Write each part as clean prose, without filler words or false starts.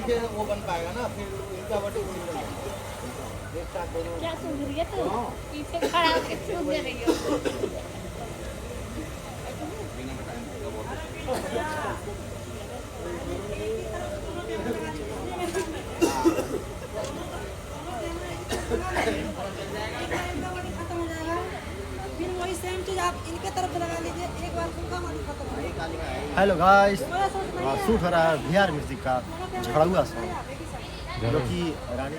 से वो बन पाएगा ना, फिर इनका बटे एक साथ दोनों। क्या सुन रही है तू? पीछे खड़ा होकर सुन रही हो। फिर वही सेम चीज आप इनके तरफ लगा लीजिए, एक बार फुलका मार खत्म हो गया। हेलो गाइस, शूट हो रहा है बिहार म्यूजिक का झड़ुआ सॉन्ग, जो कि रानी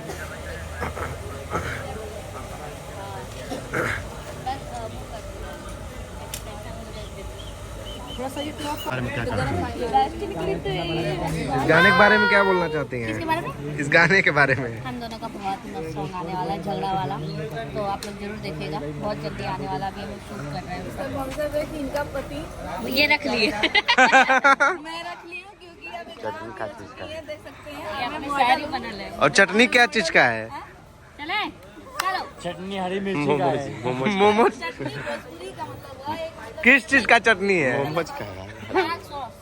थोड़ा सा ये क्रॉप बारे में क्या कहना है? इस गाने के बारे में क्या बोलना चाहती हैं? किसके बारे में? इस गाने के बारे में हम दोनों का बहुत मस्त सॉन्ग आने वाला है, झगड़ा वाला। तो आप लोग जरूर देखिएगा, बहुत जल्दी आने वाला। अभी हम लोग शूट कर रहे हैं। इनका पति ये रख लिए। मैं रख ली हूँ क्योंकि अब चटनी का चीज का ये देख सकते हैं ये अपने शायरी बनल है। और चटनी क्या चीज का है? चले चलो। चटनी हरी मिर्ची का है। मोमोज चटनी भोजपुरी का मतलब हुआ एक किस चीज का चटनी है? मोमोज का है। लाल सॉस।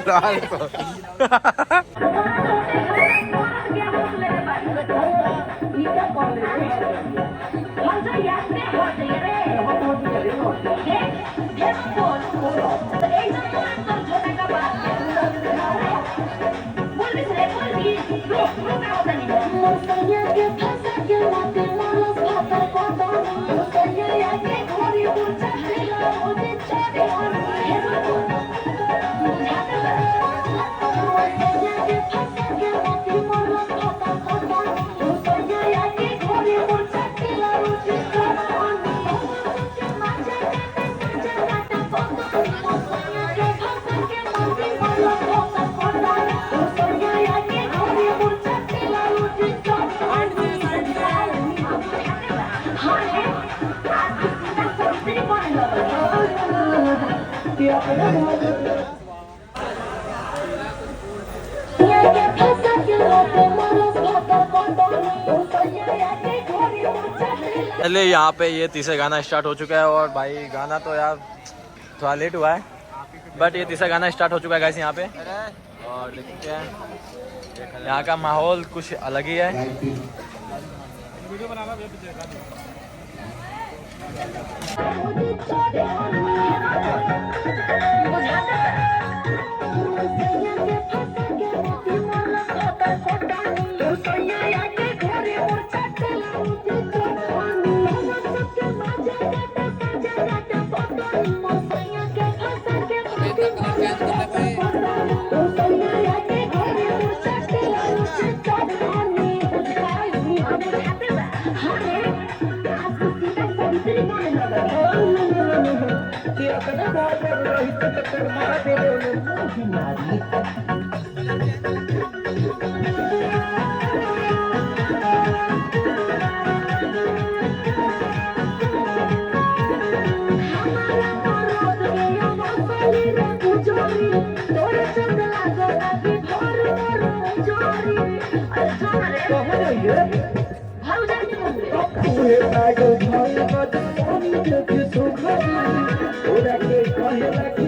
दाल तो। चलिए यहाँ पे ये तीसरा गाना स्टार्ट हो चुका है। और भाई गाना तो यार थोड़ा लेट हुआ है, बट ये तीसरा गाना स्टार्ट हो चुका है गाइस यहाँ पे। और देखते हैं, यहाँ का माहौल कुछ अलग ही है। Thank you.